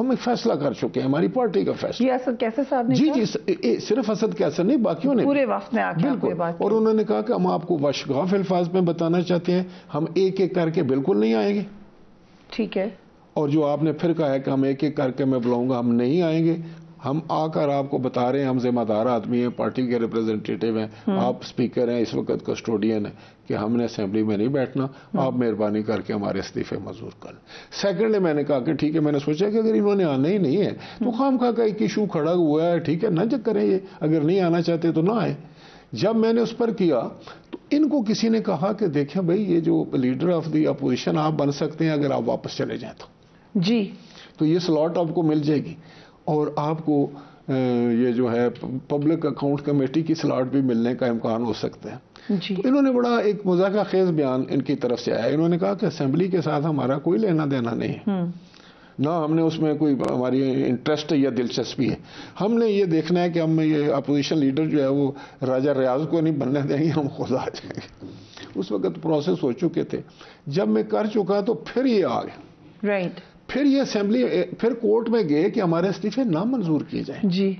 ہم ایک فیصلہ کر چکے ہیں، ہماری پارٹی کا فیصلہ. یہ اسد کیسر صاحب نے جی صرف اسد کیسر نہیں، باقیوں نے پورے وقت میں آ کے بالکل. اور انہوں نے کہا کہ ہم آپ کو وشگاف الفاظ میں بتانا چاہتے ہیں، ہم ایک ایک کر کے بالکل نہیں آئیں گے. ٹھیک ہے. اور جو آپ نے پھر کہا ہے کہ ہم ایک ایک کر کے میں بلاؤں گا، ہم نہیں آئیں گے. ہم آ کر آپ کو بتا رہے ہیں، ہم ذمہ دار آدمی ہیں، پارٹی کے ریپرزینٹیٹیو ہیں، آپ اسپیکر ہیں، اس وقت کسٹوڈین ہیں، کہ ہم نے اسمبلی میں نہیں بیٹھنا، آپ مہربانی کر کے ہمارے استعفے منظور کر لیں. سیکنڈلی میں نے کہا کہ ٹھیک ہے، میں نے سوچا کہ اگر انہوں نے آنا ہی نہیں ہے تو خام خواہ کا ایک ایشو کھڑا ہوا ہے، ٹھیک ہے نہ جب کریں، یہ اگر نہیں آنا چاہتے تو نہ آئے. جب میں نے اس پر کیا تو ان کو کسی نے کہا کہ دیکھیں بھائی، یہ جو لیڈر آف دی اپوزیشن آپ بن سکتے ہیں اگر آپ واپس چلے جائیں جی تو یہ سلاٹ آپ کو مل جائے گی، اور آپ کو یہ جو ہے پبلک اکاؤنٹ کمیٹی کی سلاٹ بھی ملنے کا امکان ہو سکتا ہے. جی. تو انہوں نے بڑا ایک مذاکرہ خیز بیان ان کی طرف سے آیا. انہوں نے کہا کہ اسمبلی کے ساتھ ہمارا کوئی لینا دینا نہیں ہے، نہ ہم نے اس میں کوئی ہماری انٹرسٹ یا دلچسپی ہے. ہم نے یہ دیکھنا ہے کہ ہم یہ اپوزیشن لیڈر جو ہے وہ راجہ ریاض کو نہیں بننے دیں گے، ہم خود آ جائیں گے. اس وقت پروسیس ہو چکے تھے. جب میں کر چکا تو پھر یہ آ گئے. رائٹ. پھر یہ اسمبلی پھر کورٹ میں گئے کہ ہمارے استعفے نامنظور کیے جائیں. جی.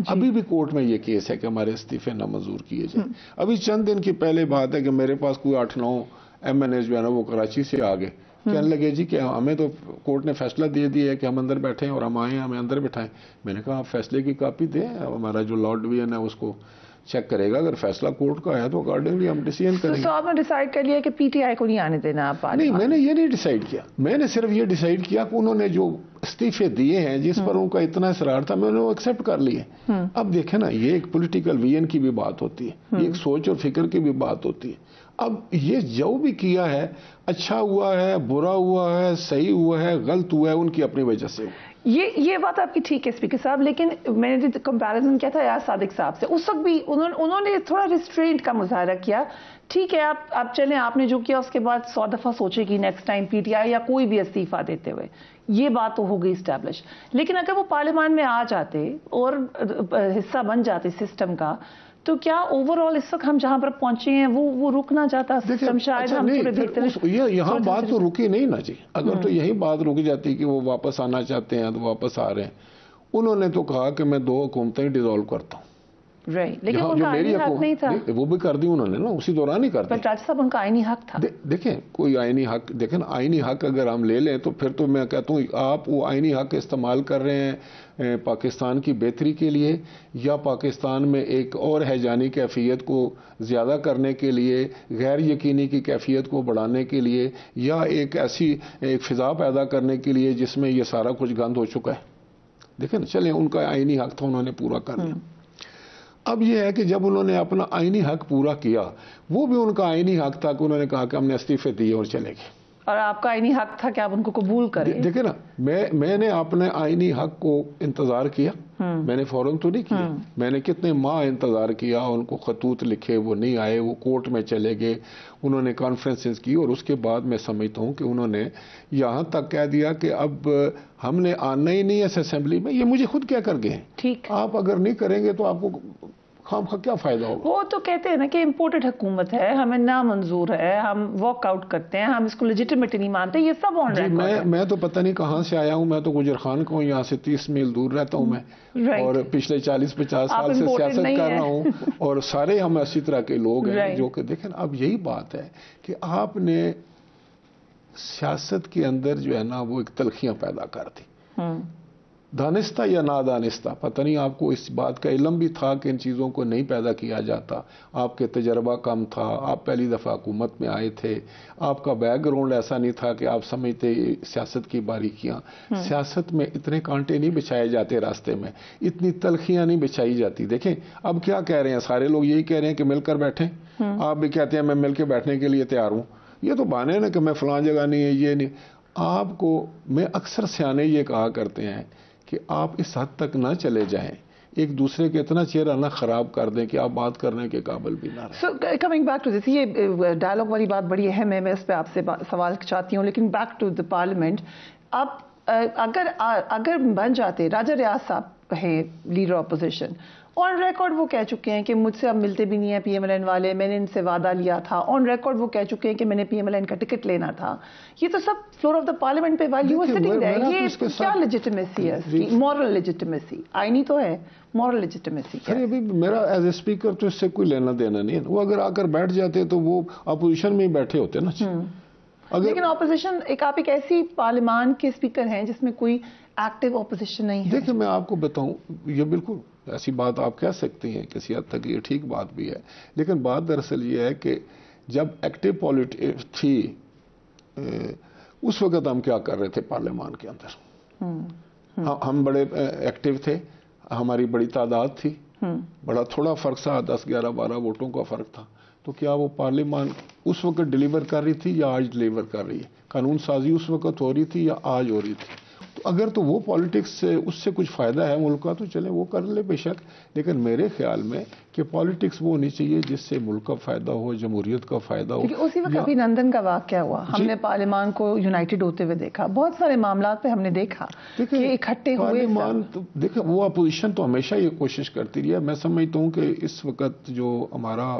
ابھی بھی کورٹ میں یہ کیس ہے کہ ہمارے استعفے نامنظور کیے جائیں. ابھی چند دن کی پہلے بات ہے کہ میرے پاس کوئی 8-9 MNA جو ہے نا وہ کراچی سے آ گئے، کہنے لگے جی کہ ہمیں تو کورٹ نے فیصلہ دے دیا ہے کہ ہم اندر بیٹھے ہیں اور ہم آئے ہیں، ہمیں اندر بٹھائیں. میں نے کہا آپ فیصلے کی کاپی دیں، ہمارا جو لا ڈویژن ہے اس کو چیک کرے گا، اگر فیصلہ کورٹ کا ہے تو اکارڈنگلی ہم ڈیسیژن کریں گے. تو آپ نے ڈیسائیڈ کر لیا کہ PTI کو نہیں آنے دینا آپ؟ نہیں، میں نے یہ نہیں ڈیسائیڈ کیا. میں نے صرف یہ ڈیسائیڈ کیا کہ انہوں نے جو استعفے دیے ہیں جس پر ان کا اتنا اصرار تھا، میں نے وہ ایکسیپٹ کر لیے. اب دیکھیں نا، یہ ایک پولیٹیکل ویژن کی بھی بات ہوتی ہے، یہ ایک سوچ اور فکر کی بھی بات ہوتی ہے. اب یہ جو بھی کیا ہے، اچھا ہوا ہے، برا ہوا ہے، صحیح ہوا ہے، غلط ہوا ہے، ان کی اپنی وجہ سے. یہ بات آپ کی ٹھیک ہے اسپیکر صاحب، لیکن میں نے جو کمپیریزن کیا تھا ایاز صادق صاحب سے، اس وقت بھی انہوں نے تھوڑا ریسٹرینٹ کا مظاہرہ کیا. ٹھیک ہے، آپ چلیں، آپ نے جو کیا اس کے بعد 100 دفعہ سوچے گی نیکسٹ ٹائم PTI یا کوئی بھی استعفیٰ دیتے ہوئے، یہ بات تو ہو گئی اسٹیبلش. لیکن اگر وہ پارلیمان میں آ جاتے اور حصہ بن جاتے سسٹم کا، تو کیا اوور آل اس وقت ہم جہاں پر پہنچے ہیں وہ رک نہ جاتا سسٹم؟ شاید ہم تھوڑے بہتر. یہاں بات تو رکی نہیں نا جی. اگر تو یہی بات رک جاتی کہ وہ واپس آنا چاہتے ہیں تو واپس آ رہے ہیں. انہوں نے تو کہا کہ میں 2 حکومتیں ڈیزالو کرتا ہوں. لیکن ان کا آئینی حق نہیں تھا. وہ بھی کر دی انہوں نے نا، اسی دوران ہی کر دی. راجہ صاحب ان کا آئینی حق تھا. دیکھیں کوئی آئینی حق، دیکھیں آئینی حق اگر ہم لے لیں تو پھر تو میں کہتا ہوں آپ وہ آئینی حق استعمال کر رہے ہیں پاکستان کی بہتری کے لیے، یا پاکستان میں ایک اور ہیجانی کیفیت کو زیادہ کرنے کے لیے، غیر یقینی کی کیفیت کو بڑھانے کے لیے، یا ایک ایسی ایک فضا پیدا کرنے کے لیے جس میں یہ سارا کچھ گند ہو چکا ہے. دیکھیں نا، چلیں ان کا آئینی حق تھا، انہوں نے پورا کر لیا. اب یہ ہے کہ جب انہوں نے اپنا آئینی حق پورا کیا، وہ بھی ان کا آئینی حق تھا کہ انہوں نے کہا کہ ہم نے استعفے دیے اور چلے گئے. اور آپ کا آئینی حق تھا کہ آپ ان کو قبول کریں. دیکھیں نا، میں نے اپنے آئینی حق کو انتظار کیا، میں نے فوراً تو نہیں کیا. میں نے کتنے ماہ انتظار کیا، ان کو خطوط لکھے، وہ نہیں آئے، وہ کورٹ میں چلے گئے، انہوں نے کانفرنسز کی، اور اس کے بعد میں سمجھتا ہوں کہ انہوں نے یہاں تک کہہ دیا کہ اب ہم نے آنا ہی نہیں ہے اس اسمبلی میں. یہ مجھے خود کیا کر گئے ہیں. ٹھیک، آپ اگر نہیں کریں گے تو آپ کو خام خواہ کیا فائدہ ہوگا. وہ تو کہتے ہیں نا کہ امپورٹڈ حکومت ہے، ہمیں نامنظور ہے، ہم واک آؤٹ کرتے ہیں، ہم اس کو لیجیٹمیٹ نہیں مانتے. یہ سب آن ریکارڈ ہے. میں تو پتہ نہیں کہاں سے آیا ہوں، میں تو گجر خان کا ہوں، یہاں سے 30 میل دور رہتا ہوں میں، اور پچھلے 40-50 سال سے سیاست کر رہا ہوں، اور سارے ہم اسی طرح کے لوگ ہیں جو کہ دیکھیں اب یہی بات ہے کہ آپ نے سیاست کے اندر جو ہے نا وہ ایک تلخیاں پیدا کر دی، دانستہ یا نادانستہ، پتہ نہیں آپ کو اس بات کا علم بھی تھا کہ ان چیزوں کو نہیں پیدا کیا جاتا. آپ کے تجربہ کم تھا، آپ پہلی دفعہ حکومت میں آئے تھے، آپ کا بیک گراؤنڈ ایسا نہیں تھا کہ آپ سمجھتے سیاست کی باریکیاں. سیاست میں اتنے کانٹے نہیں بچھائے جاتے راستے میں، اتنی تلخیاں نہیں بچھائی جاتی. دیکھیں اب کیا کہہ رہے ہیں سارے لوگ، یہی کہہ رہے ہیں کہ مل کر بیٹھیں. آپ بھی کہتے ہیں میں مل کے بیٹھنے کے لیے تیار ہوں. یہ تو بہانے نا کہ میں فلاں جگہ نہیں ہے، یہ نہیں. آپ کو میں اکثر سیانے یہ کہا کرتے ہیں کہ آپ اس حد تک نہ چلے جائیں، ایک دوسرے کے اتنا چہرہ نہ خراب کر دیں کہ آپ بات کرنے کے قابل بھی نہ رہیں. So coming back to this, یہ ڈائلاگ والی بات بڑی اہم ہے، میں اس پہ آپ سے سوال چاہتی ہوں. لیکن بیک ٹو دا پارلیمنٹ، اب اگر بن جاتے، راجہ ریاض صاحب ہیں لیڈر اپوزیشن، آن ریکارڈ وہ کہہ چکے ہیں کہ مجھ سے اب ملتے بھی نہیں ہیں پی ایم ایل این والے, میں نے ان سے وعدہ لیا تھا. آن ریکارڈ وہ کہہ چکے ہیں کہ میں نے پی ایم ایل این کا ٹکٹ لینا تھا. یہ تو سب فلور آف دا پارلیمنٹ پہ while you are sitting there. یہ کیا لیجیٹمیسی ہے اس کی؟ Moral legitimacy. آئینی تو ہے, مورل لیجیٹمیسی کیا ہے؟ ابھی میرا ایز اے اسپیکر تو اس سے کوئی لینا دینا نہیں ہے. وہ اگر آ کر بیٹھ جاتے تو وہ اپوزیشن میں ہی بیٹھے ہوتے نا. لیکن اپوزیشن آپ ایک ایسی پارلیمان کے اسپیکر ہیں جس میں کوئی ایکٹیو اپوزیشن نہیں ہے. دیکھیں میں آپ کو بتاؤں, یہ بالکل ایسی بات آپ کہہ سکتی ہیں کسی حد تک, یہ ٹھیک بات بھی ہے, لیکن بات دراصل یہ ہے کہ جب ایکٹیو پالیٹکس تھی اس وقت ہم کیا کر رہے تھے پارلیمان کے اندر؟ ہم بڑے ایکٹیو تھے, ہماری بڑی تعداد تھی, بڑا تھوڑا فرق تھا, 10 11 12 ووٹوں کا فرق تھا. تو کیا وہ پارلیمان اس وقت ڈیلیور کر رہی تھی یا آج ڈیلیور کر رہی ہے؟ قانون سازی اس وقت ہو رہی تھی یا آج ہو رہی تھی؟ تو اگر تو وہ پالیٹکس سے اس سے کچھ فائدہ ہے ملک کا تو چلیں وہ کر لے بے شک, لیکن میرے خیال میں کہ پالیٹکس وہ ہونی چاہیے جس سے ملک کا فائدہ ہو, جمہوریت کا فائدہ ہو. اسی وقت ابھی نندن کا واقعہ ہوا, ہم نے پارلیمان کو یونائٹڈ ہوتے ہوئے دیکھا, بہت سارے معاملات پہ ہم نے دیکھا کہ اکٹھے ہوئے. پارلیمان تو دیکھیں وہ اپوزیشن تو ہمیشہ یہ کوشش کرتی رہی ہے. میں سمجھتا ہوں کہ اس وقت جو ہمارا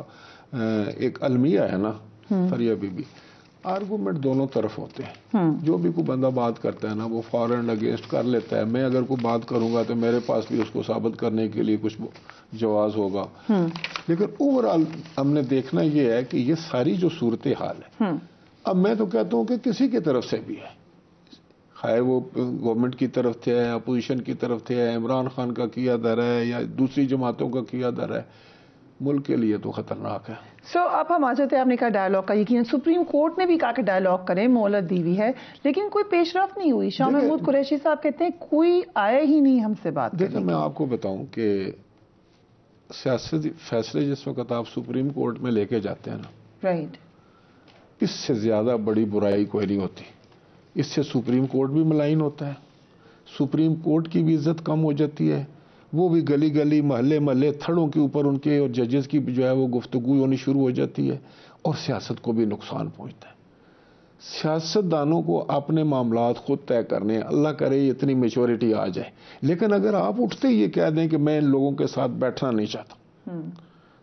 ایک المیہ ہے نا فریہ بی بی, آرگومنٹ دونوں طرف ہوتے ہیں. جو بھی کوئی بندہ بات کرتا ہے نا وہ فارن اگینسٹ کر لیتا ہے. میں اگر کوئی بات کروں گا تو میرے پاس بھی اس کو ثابت کرنے کے لیے کچھ جواز ہوگا. لیکن اوورآل ہم نے دیکھنا یہ ہے کہ یہ ساری جو صورتحال ہے, اب میں تو کہتا ہوں کہ کسی کی طرف سے بھی ہے, خواہ وہ گورنمنٹ کی طرف سے ہے, اپوزیشن کی طرف سے ہے, عمران خان کا کیا در ہے یا دوسری جماعتوں کا کیا در ہے, ملک کے لیے تو خطرناک ہے. اب ہم آ جاتے ہیں, آپ نے کہا ڈائیلاگ کا, یقیناً سپریم کورٹ نے بھی کہا کہ ڈائیلاگ کریں, مہلت دی ہوئی ہے, لیکن کوئی پیش رفت نہیں ہوئی. شاہ محمود قریشی صاحب کہتے ہیں کوئی آیا ہی نہیں ہم سے بات. دیکھیں میں آپ کو بتاؤں کہ سیاسی فیصلے جس وقت آپ سپریم کورٹ میں لے کے جاتے ہیں نا, رائٹ, اس سے زیادہ بڑی برائی کوئی نہیں ہوتی. اس سے سپریم کورٹ بھی ملائن ہوتا ہے, سپریم کورٹ کی بھی عزت کم ہو جاتی ہے, وہ بھی گلی گلی محلے محلے تھڑوں کے اوپر ان کے اور ججز کی جو ہے وہ گفتگو ہونی شروع ہو جاتی ہے, اور سیاست کو بھی نقصان پہنچتا ہے. سیاست دانوں کو اپنے معاملات خود طے کرنے ہیں, اللہ کرے اتنی میچورٹی آ جائے. لیکن اگر آپ اٹھتے یہ کہہ دیں کہ میں ان لوگوں کے ساتھ بیٹھنا نہیں چاہتا,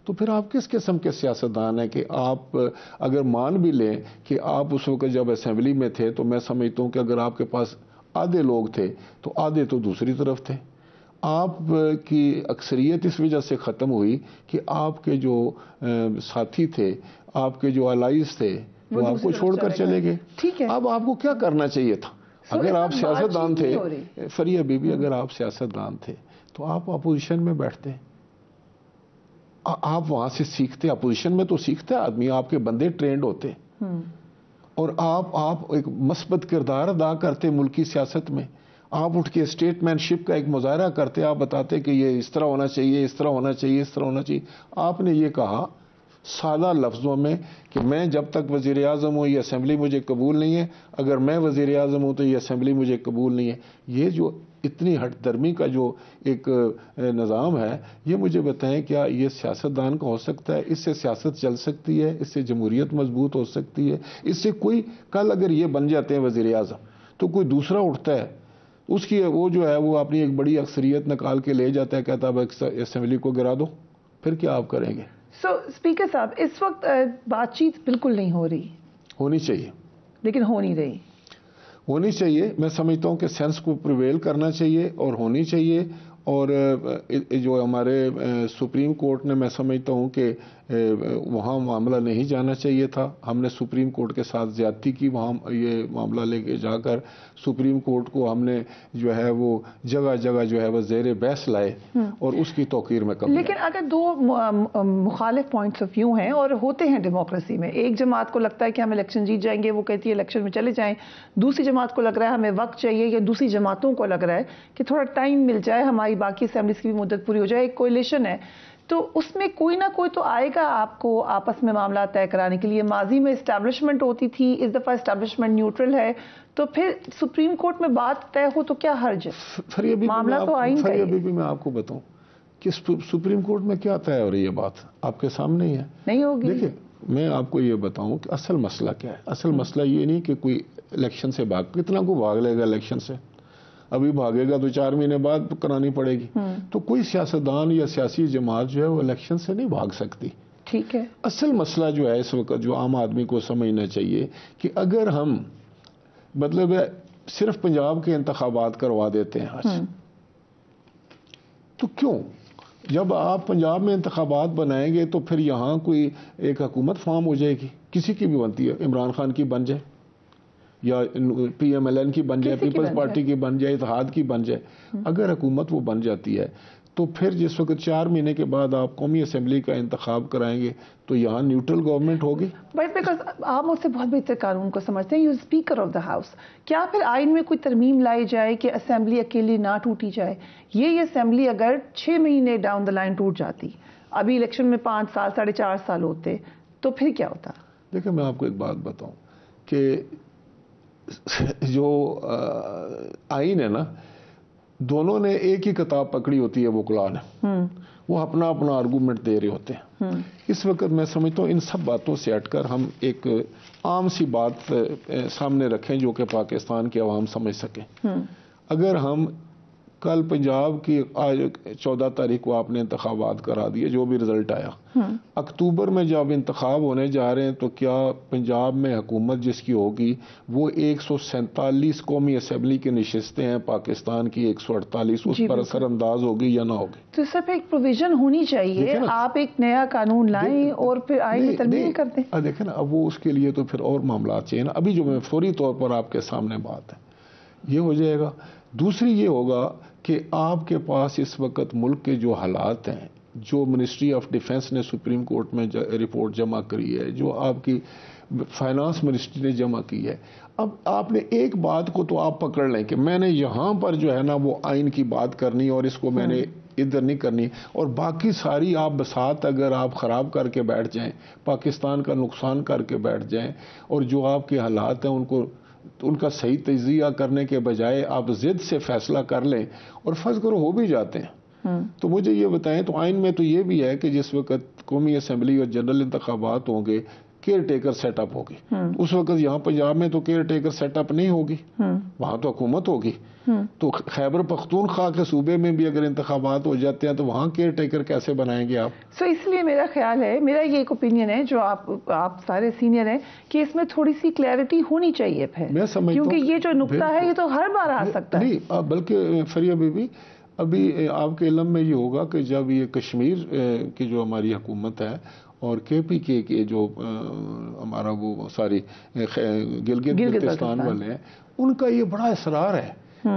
تو پھر آپ کس قسم کے سیاستدان ہیں؟ کہ آپ اگر مان بھی لیں کہ آپ اس وقت جب اسمبلی میں تھے تو میں سمجھتا ہوں کہ اگر آپ کے پاس آدھے لوگ تھے تو آدھے تو دوسری طرف تھے. آپ کی اکثریت اس وجہ سے ختم ہوئی کہ آپ کے جو ساتھی تھے, آپ کے جو الائز تھے, وہ آپ کو چھوڑ کر چلے گئے. اب آپ کو کیا کرنا چاہیے تھا؟ اگر آپ سیاستدان تھے فریہ بی بی, اگر آپ سیاستدان تھے تو آپ اپوزیشن میں بیٹھتے, آپ وہاں سے سیکھتے. اپوزیشن میں تو سیکھتا ہے آدمی, آپ کے بندے ٹرینڈ ہوتے, اور آپ ایک مثبت کردار ادا کرتے ملکی سیاست میں. آپ اٹھ کے اسٹیٹمنٹ شپ کا ایک مظاہرہ کرتے, آپ بتاتے کہ یہ اس طرح ہونا چاہیے, اس طرح ہونا چاہیے, اس طرح ہونا چاہیے. آپ نے یہ کہا سادہ لفظوں میں کہ میں جب تک وزیر اعظم ہوں یہ اسمبلی مجھے قبول نہیں ہے, اگر میں وزیر اعظم ہوں تو یہ اسمبلی مجھے قبول نہیں ہے. یہ جو اتنی ہٹ درمی کا جو ایک نظام ہے, یہ مجھے بتائیں کیا یہ سیاستدان کا ہو سکتا ہے؟ اس سے سیاست چل سکتی ہے؟ اس سے جمہوریت مضبوط ہو سکتی ہے؟ اس سے کوئی کل اگر یہ بن جاتے ہیں وزیر اعظم تو کوئی دوسرا اٹھتا ہے, اس کی وہ جو ہے وہ اپنی ایک بڑی اکثریت نکال کے لے جاتا ہے, کہتا ہے اسمبلی کو گرا دو, پھر کیا آپ کریں گے؟ اسپیکر صاحب اس وقت بات چیت بالکل نہیں ہو رہی. ہونی چاہیے لیکن ہو نہیں رہی. ہونی چاہیے. میں سمجھتا ہوں کہ سینس کو پریویل کرنا چاہیے اور ہونی چاہیے. اور جو ہمارے سپریم کورٹ نے, میں سمجھتا ہوں کہ وہاں معاملہ نہیں جانا چاہیے تھا. ہم نے سپریم کورٹ کے ساتھ زیادتی کی, وہاں یہ معاملہ لے کے جا کر سپریم کورٹ کو ہم نے جو ہے وہ جگہ جگہ جو ہے وہ زیر بحث لائے اور اس کی توقیر میں کمی. لیکن اگر دو مخالف پوائنٹس آف ویو ہیں اور ہوتے ہیں ڈیموکریسی میں, ایک جماعت کو لگتا ہے کہ ہم الیکشن جیت جائیں گے, وہ کہتی ہے الیکشن میں چلے جائیں, دوسری جماعت کو لگ رہا ہے ہمیں وقت چاہیے, یا دوسری جماعتوں کو لگ رہا ہے کہ تھوڑا ٹائم مل جائے, ہماری باقی اسمبلیز کی بھی مدت پوری ہو جائے, ایک کولیشن ہے, تو اس میں کوئی نہ کوئی تو آئے گا آپ کو آپس میں معاملات طے کرانے کے لیے. ماضی میں اسٹیبلشمنٹ ہوتی تھی, اس دفعہ اسٹیبلشمنٹ نیوٹرل ہے, تو پھر سپریم کورٹ میں بات طے ہو تو کیا حرج ہے؟ معاملہ تو آئین کا ہے. میں آپ کو بتاؤں کہ سپریم کورٹ میں کیا طے ہو رہی ہے, بات آپ کے سامنے ہی ہے. نہیں ہوگی. دیکھیں میں آپ کو یہ بتاؤں کہ اصل مسئلہ کیا ہے. اصل مسئلہ یہ نہیں کہ کوئی الیکشن سے کتنا کو بھاگ لے گا الیکشن سے. ابھی بھاگے گا تو 4 مہینے بعد کرانی پڑے گی. تو کوئی سیاستدان یا سیاسی جماعت جو ہے وہ الیکشن سے نہیں بھاگ سکتی. ٹھیک ہے. اصل مسئلہ جو ہے اس وقت جو عام آدمی کو سمجھنا چاہیے کہ اگر ہم مطلب صرف پنجاب کے انتخابات کروا دیتے ہیں آج تو کیوں؟ جب آپ پنجاب میں انتخابات بنائیں گے تو پھر یہاں کوئی ایک حکومت فارم ہو جائے گی، کسی کی بھی بنتی ہے، عمران خان کی بن جائے یا پی ایم ایل این کی بن جائے، پیپلز پارٹی کی بن جائے، اتحاد کی بن جائے. اگر حکومت وہ بن جاتی ہے تو پھر جس وقت 4 مہینے کے بعد آپ قومی اسمبلی کا انتخاب کرائیں گے تو یہاں نیوٹرل گورنمنٹ ہوگی. بٹ بیکاز آپ مجھ سے بہت بہتر قانون کو سمجھتے ہیں، you speaker of the house, کیا پھر آئین میں کوئی ترمیم لائی جائے کہ اسمبلی اکیلی نہ ٹوٹی جائے؟ یہ اسمبلی اگر 6 مہینے ڈاؤن دا لائن ٹوٹ جاتی، ابھی الیکشن میں 5 سال 4.5 سال ہوتے، تو پھر کیا ہوتا؟ دیکھیں میں آپ کو ایک بات بتاؤں کہ جو آئین ہے نا، دونوں نے ایک ہی کتاب پکڑی ہوتی ہے وکلاء نے، وہ اپنا اپنا آرگومنٹ دے رہے ہوتے ہیں. اس وقت میں سمجھتا ہوں ان سب باتوں سے ہٹ کر ہم ایک عام سی بات سامنے رکھیں جو کہ پاکستان کی عوام سمجھ سکیں. اگر ہم کل پنجاب کی آج 14 تاریخ کو آپ نے انتخابات کرا دیے، جو بھی رزلٹ آیا، اکتوبر میں جب انتخاب ہونے جا رہے ہیں تو کیا پنجاب میں حکومت جس کی ہوگی وہ 147 قومی اسمبلی کی نشستیں ہیں پاکستان کی 148 اس پر اثر انداز ہوگی یا نہ ہوگی؟ تو صرف ایک پروویژن ہونی چاہیے، آپ ایک نیا قانون لائیں اور پھر آئین میں ترمیم کر دیں. دیکھیں نا، اب وہ اس کے لیے تو پھر اور معاملات چاہیے نا. ابھی جو میں فوری طور پر آپ کے سامنے بات ہے یہ ہو جائے گا. دوسری یہ ہوگا کہ آپ کے پاس اس وقت ملک کے جو حالات ہیں، جو منسٹری آف ڈیفنس نے سپریم کورٹ میں رپورٹ جمع کری ہے، جو آپ کی فائنانس منسٹری نے جمع کی ہے، اب آپ نے ایک بات کو تو آپ پکڑ لیں کہ میں نے یہاں پر جو ہے نا وہ آئین کی بات کرنی اور اس کو میں نے ادھر نہیں کرنی، اور باقی ساری آپ بساط اگر آپ خراب کر کے بیٹھ جائیں، پاکستان کا نقصان کر کے بیٹھ جائیں، اور جو آپ کے حالات ہیں ان کا صحیح تجزیہ کرنے کے بجائے آپ ضد سے فیصلہ کر لیں اور فرض کرو ہو بھی جاتے ہیں، تو مجھے یہ بتائیں، تو آئین میں تو یہ بھی ہے کہ جس وقت قومی اسمبلی اور جنرل انتخابات ہوں گے کیئر ٹیکر سیٹ اپ ہوگی. اس وقت یہاں پنجاب میں تو کیئر ٹیکر سیٹ اپ نہیں ہوگی، وہاں تو حکومت ہوگی. تو خیبر پختونخوا کے صوبے میں بھی اگر انتخابات ہو جاتے ہیں تو وہاں کیئر ٹیکر کیسے بنائیں گے آپ؟ اس لیے میرا خیال ہے، میرا یہ ایک اوپینین ہے، جو آپ سارے سینئر ہیں، کہ اس میں تھوڑی سی کلیئرٹی ہونی چاہیے پھر، میں سمجھتا ہوں کیونکہ یہ جو نقطہ ہے یہ تو ہر بار آ سکتا ہے. نہیں، بلکہ فریہ بی بی ابھی آپ کے علم میں یہ ہوگا کہ جب یہ کشمیر کی جو ہماری حکومت ہے اور کے پی کے جو ہمارا وہ ساری گلگت بلتستان والے ہیں، ان کا یہ بڑا اصرار ہے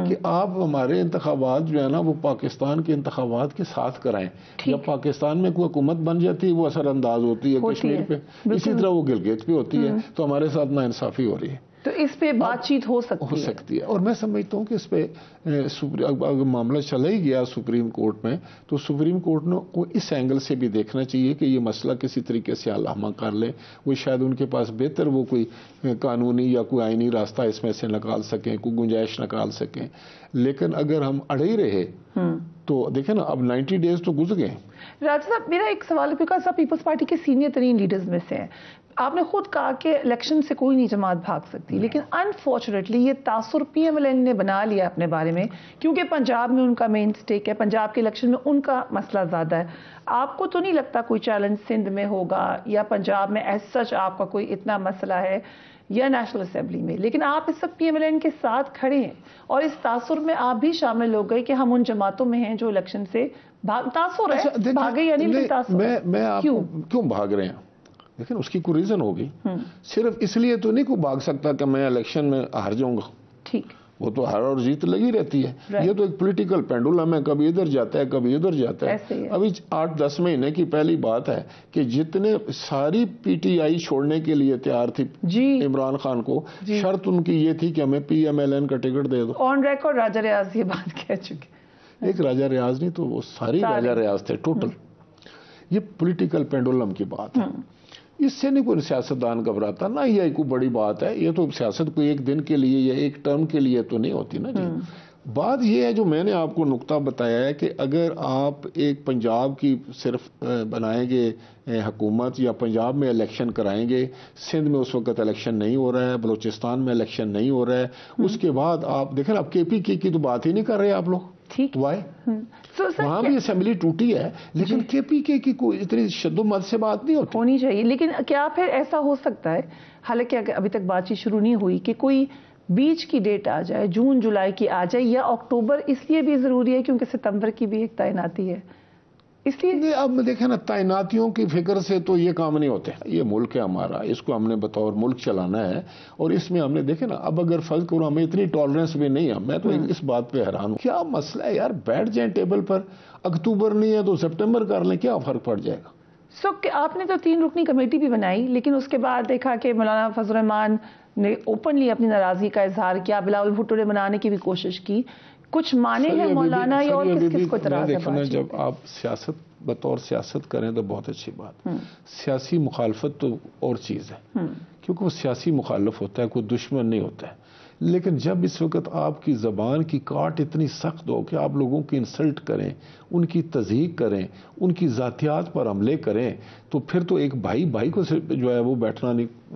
کہ آپ ہمارے انتخابات جو ہے نا وہ پاکستان کے انتخابات کے ساتھ کرائیں. جب پاکستان میں کوئی حکومت بن جاتی ہے وہ اثر انداز ہوتی ہے کشمیر پہ، اسی طرح وہ گلگت پہ ہوتی ہے، تو ہمارے ساتھ ناانصافی ہو رہی ہے. تو اس پہ بات چیت ہو سکتی ہے. اور میں سمجھتا ہوں کہ اس پہ اگر معاملہ چلا ہی گیا سپریم کورٹ میں تو سپریم کورٹ کو اس اینگل سے بھی دیکھنا چاہیے کہ یہ مسئلہ کسی طریقے سے علامہ کر لیں. وہ شاید ان کے پاس بہتر وہ کوئی قانونی یا کوئی آئینی راستہ اس میں سے نکال سکیں، کوئی گنجائش نکال سکیں. لیکن اگر ہم اڑے ہی رہے تو دیکھیں نا، اب 90 ڈیز تو گزر گئے. راجہ صاحب، میرا ایک سوال ہے، بیکاز آپ پیپلز پارٹی کے سینئر ترین لیڈرز میں سے ہیں. آپ نے خود کہا کہ الیکشن سے کوئی نہیں جماعت بھاگ سکتی، لیکن انفارچونیٹلی یہ تاثر پی ایم ایل این نے بنا لیا اپنے بارے میں، کیونکہ پنجاب میں ان کا مین سٹیک ہے، پنجاب کے الیکشن میں ان کا مسئلہ زیادہ ہے. آپ کو تو نہیں لگتا کوئی چیلنج سندھ میں ہوگا یا پنجاب میں ایز سچ آپ کا کوئی اتنا مسئلہ ہے یا نیشنل اسمبلی میں، لیکن آپ اس وقت پی ایم ایل این کے ساتھ کھڑے ہیں اور اس تاثر میں آپ بھی شامل ہو گئے کہ ہم ان جماعتوں میں ہیں جو الیکشن سے تاثر ہے، بھاگے یا نہیں تاثر. میں آپ کیوں بھاگ رہے ہیں؟ لیکن اس کی کوئی ریزن ہوگی. صرف اس لیے تو نہیں کوئی بھاگ سکتا کہ میں الیکشن میں ہار جاؤں گا. ٹھیک، وہ تو ہار اور جیت لگی رہتی ہے. یہ تو ایک پولیٹیکل پینڈولم ہے، کبھی ادھر جاتا ہے کبھی ادھر جاتا ہے. ابھی 8-10 مہینے کی پہلی بات ہے کہ جتنے ساری پی ٹی آئی چھوڑنے کے لیے تیار تھی عمران خان کو، شرط ان کی یہ تھی کہ ہمیں پی ایم ایل این کا ٹکٹ دے دو. آن ریکارڈ راجہ ریاض یہ بات کہہ چکے. ایک راجہ ریاض نہیں تو وہ ساری راجہ ریاض تھے ٹوٹل. یہ پولیٹیکل پینڈولم کی بات ہے. اس سے نہیں کوئی سیاستدان گھبراتا، نہ یہ کوئی بڑی بات ہے. یہ تو سیاست کوئی ایک دن کے لیے یا ایک ٹرم کے لیے تو نہیں ہوتی نا جی. بات یہ ہے جو میں نے آپ کو نقطہ بتایا ہے کہ اگر آپ ایک پنجاب کی صرف بنائیں گے حکومت یا پنجاب میں الیکشن کرائیں گے، سندھ میں اس وقت الیکشن نہیں ہو رہا ہے، بلوچستان میں الیکشن نہیں ہو رہا ہے، اس کے بعد آپ دیکھیں آپ کے پی کے کی تو بات ہی نہیں کر رہے آپ لوگ. ٹھیک وائی؟ وہاں بھی اسمبلی ٹوٹی ہے لیکن کے پی کے کی کوئی اتنی شد و مد سے بات نہیں ہونی چاہیے. لیکن کیا پھر ایسا ہو سکتا ہے، حالانکہ ابھی تک بات چیت شروع نہیں ہوئی، کہ کوئی بیچ کی ڈیٹ آ جائے، جون جولائی کی آ جائے، یا اکتوبر اس لیے بھی ضروری ہے کیونکہ ستمبر کی بھی ایک تعیناتی ہے، اس لیے؟ اب دیکھیں نا، تعیناتیوں کی فکر سے تو یہ کام نہیں ہوتے. یہ ملک ہے ہمارا، اس کو ہم نے بطور ملک چلانا ہے، اور اس میں ہم نے دیکھیں نا، اب اگر فرض کرو ہمیں اتنی ٹالرنس بھی نہیں ہے. میں تو اس بات پہ حیران ہوں، کیا مسئلہ ہے یار، بیٹھ جائیں ٹیبل پر، اکتوبر نہیں ہے تو سپٹمبر کر لیں، کیا فرق پڑ جائے گا. آپ نے تو 3 رکنی کمیٹی بھی بنائی، لیکن اس کے بعد دیکھا کہ مولانا فضل الرحمان نے اوپنلی اپنی ناراضگی کا اظہار کیا، بلاول بھٹو نے بنانے کی بھی کوشش کی. کچھ مانے ہیں مولانا، یا اور کس کو اعتراض ہے؟ دیکھو نا، جب آپ سیاست بطور سیاست کریں تو بہت اچھی بات، سیاسی مخالفت تو اور چیز ہے، کیونکہ وہ سیاسی مخالف ہوتا ہے، کوئی دشمن نہیں ہوتا ہے. لیکن جب اس وقت آپ کی زبان کی کاٹ اتنی سخت ہو کہ آپ لوگوں کی انسلٹ کریں، ان کی تضحیق کریں، ان کی ذاتیات پر حملے کریں، تو پھر تو ایک بھائی کو جو ہے وہ بیٹھنا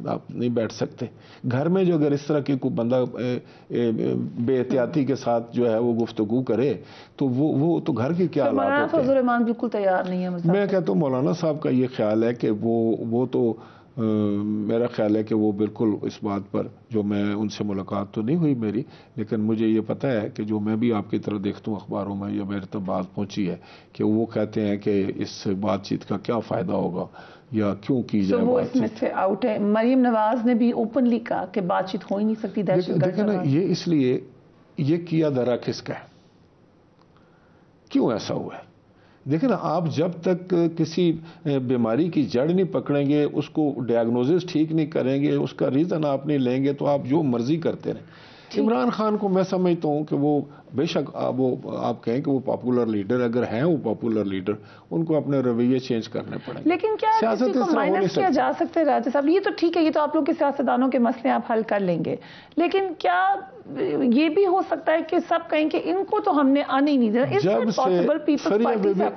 آپ نہیں بیٹھ سکتے. گھر میں جو اگر اس طرح کی کوئی بندہ بے احتیاطی کے ساتھ جو ہے وہ گفتگو کرے تو وہ تو گھر کے کیا حالات ہوتے ہیں. مولانا فضل الرحمان بالکل تیار نہیں ہے. میں کہتا ہوں مولانا صاحب کا یہ خیال ہے کہ وہ تو میرا خیال ہے کہ وہ بالکل اس بات پر، جو میں ان سے ملاقات تو نہیں ہوئی میری، لیکن مجھے یہ پتہ ہے کہ جو میں بھی آپ کی طرح دیکھتا ہوں اخباروں میں، یا میرے تک بات پہنچی ہے کہ وہ کہتے ہیں کہ اس بات چیت کا کیا فائدہ ہوگا یا کیوں کی جائے وہ بات اس میں سے آؤٹ ہے. مریم نواز نے بھی اوپنلی کہا کہ بات چیت ہو ہی نہیں سکتی. دیکھیں نا، یہ اس لیے یہ کیا دھرا کس کا ہے، کیوں ایسا ہوا ہے. دیکھیں نا، آپ جب تک کسی بیماری کی جڑ نہیں پکڑیں گے، اس کو ڈائگنوزس ٹھیک نہیں کریں گے، اس کا ریزن آپ نہیں لیں گے، تو آپ جو مرضی کرتے رہیں. عمران خان کو میں سمجھتا ہوں کہ وہ بے شک آپ کہیں کہ وہ پاپولر لیڈر، اگر ہیں وہ پاپولر لیڈر، ان کو اپنے رویے چینج کرنے پڑیں گے. لیکن کیا کسی کو مائنس کیا جا سکتا ہے راجہ صاحب؟ یہ تو ٹھیک ہے، یہ تو آپ لوگ کے سیاستدانوں کے مسئلے آپ حل کر لیں گے، لیکن کیا یہ بھی ہو سکتا ہے کہ سب کہیں کہ ان کو تو ہم نے آنے ہی نہیں دیا؟ جب سے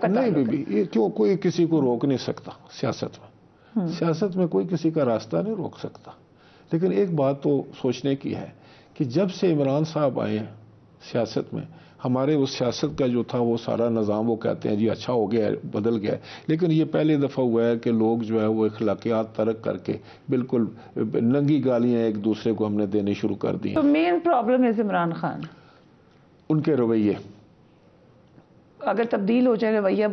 نہیں یہ کیوں کوئی کسی کو روک نہیں سکتا سیاست میں کوئی کسی کا راستہ نہیں روک سکتا. لیکن ایک بات تو سوچنے کی ہے کہ جب سے عمران صاحب آئے ہیں سیاست میں، ہمارے اس سیاست کا جو تھا وہ سارا نظام، وہ کہتے ہیں جی اچھا ہو گیا ہے، بدل گیا ہے. لیکن یہ پہلی دفعہ ہوا ہے کہ لوگ جو ہے وہ اخلاقیات ترک کر کے بالکل ننگی گالیاں ایک دوسرے کو ہم نے دینی شروع کر دی. تو مین پرابلم ہے عمران خان، ان کے رویے. اگر تبدیل ہو جائے رویہ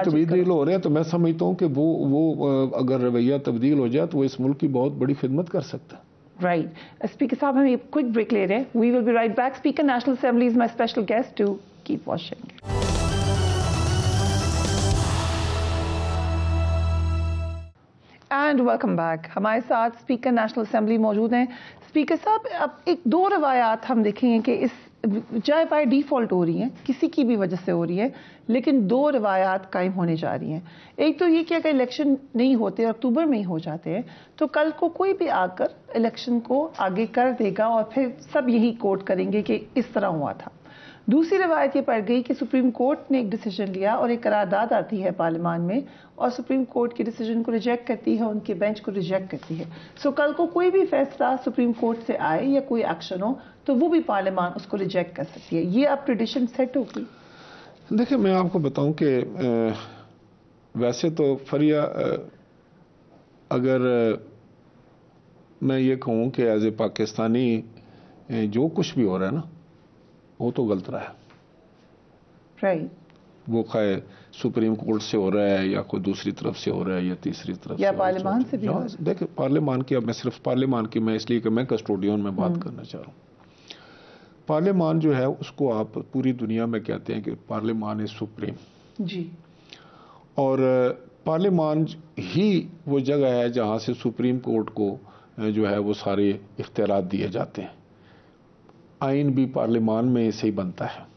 تبدیل ہو رہے ہیں، تو میں سمجھتا ہوں کہ وہ اگر رویہ تبدیل ہو جائے تو وہ اس ملک کی بہت بڑی خدمت کر سکتا ہے. رائٹ. اسپیکر صاحب ہم ایک کوئک بریک لے رہے ہیں. We will be right back. Speaker national assembly is my special guest. To keep watching. And welcome back. ہمارے ساتھ اسپیکر نیشنل اسمبلی موجود ہیں. اسپیکر صاحب، اب ایک دو روایات ہم دیکھیں گے کہ اس چاہے بائی ڈیفالٹ ہو رہی ہیں، کسی کی بھی وجہ سے ہو رہی ہے، لیکن دو روایات قائم ہونے جا رہی ہیں. ایک تو یہ کہ اگر الیکشن نہیں ہوتے، اکتوبر میں ہی ہو جاتے ہیں، تو کل کو کوئی بھی آ کر الیکشن کو آگے کر دے گا اور پھر سب یہی کوٹ کریں گے کہ اس طرح ہوا تھا. دوسری روایت یہ پڑ گئی کہ سپریم کورٹ نے ایک ڈیسیجن لیا اور ایک قرارداد آتی ہے پارلیمان میں، اور سپریم کورٹ کے ڈیسیجن کو ریجیکٹ کرتی ہے، ان کے بینچ کو ریجیکٹ کرتی ہے. سو کل کو کوئی بھی فیصلہ سپریم کورٹ سے آئے یا کوئی ایکشن ہو تو وہ بھی پارلیمان اس کو ریجیکٹ کر سکتی ہے. یہ اب ٹریڈیشن سیٹ ہوگی. دیکھیں، میں آپ کو بتاؤں کہ ویسے تو فریہ، اگر میں یہ کہوں کہ ایز اے پاکستانی جو کچھ بھی ہو رہا ہے نا، وہ تو غلط رہا ہے. رائٹ. وہ خیر سپریم کورٹ سے ہو رہا ہے یا کوئی دوسری طرف سے ہو رہا ہے یا تیسری طرف یا پارلیمان سے بھی. دیکھیں، پارلیمان کی، اب میں صرف پارلیمان کی، میں اس لیے کہ میں کسٹوڈین میں بات کرنا چاہ رہا ہوں. پارلیمان جو ہے اس کو آپ پوری دنیا میں کہتے ہیں کہ پارلیمان از سپریم. جی. اور پارلیمان ہی وہ جگہ ہے جہاں سے سپریم کورٹ کو جو ہے وہ سارے اختیارات دیے جاتے ہیں. آئین بھی پارلیمان میں سے ہی بنتا ہے.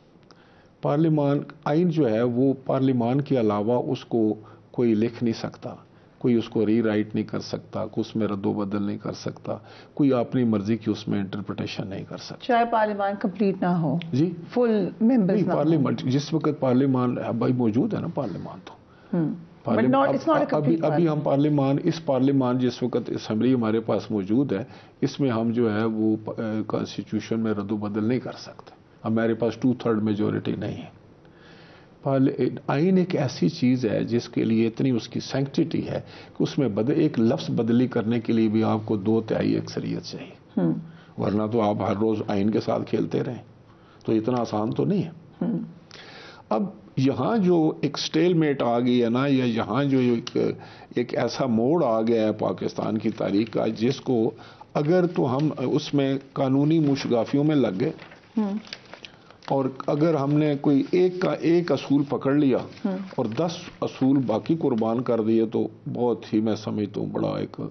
آئین جو ہے وہ پارلیمان کے علاوہ اس کو کوئی لکھ نہیں سکتا، کوئی اس کو ری رائٹ نہیں کر سکتا، کوئی اس میں رد و بدل نہیں کر سکتا، کوئی اپنی مرضی کی اس میں انٹرپریٹیشن نہیں کر سکتا، چاہے پارلیمان کمپلیٹ نہ ہو، جی فل ممبرز نہ پارلیمنٹ جس وقت پارلیمان بھائی موجود ہے نا، پارلیمان تو ابھی ہم پارلیمان جس وقت اسمبلی ہمارے پاس موجود ہے، اس میں ہم جو ہے وہ کانسٹیٹیوشن میں رد و بدل نہیں کر سکتے، ہمارے پاس 2/3 میجورٹی نہیں ہے۔ آئین ایک ایسی چیز ہے جس کے لیے اتنی اس کی سینکٹیٹی ہے کہ اس میں ایک لفظ بدلی کرنے کے لیے بھی آپ کو 2/3 اکثریت چاہیے، ورنہ تو آپ ہر روز آئین کے ساتھ کھیلتے رہیں، تو اتنا آسان تو نہیں ہے۔ اب یہاں جو ایک سٹیل میٹ آ گئی ہے نا، یا یہاں جو ایک ایسا موڑ آ گیا ہے پاکستان کی تاریخ کا، جس کو اگر تو ہم اس میں قانونی مشگافیوں میں لگ گئے اور اگر ہم نے کوئی ایک اصول پکڑ لیا اور 10 اصول باقی قربان کر دیے، تو بہت ہی میں سمجھتا ہوں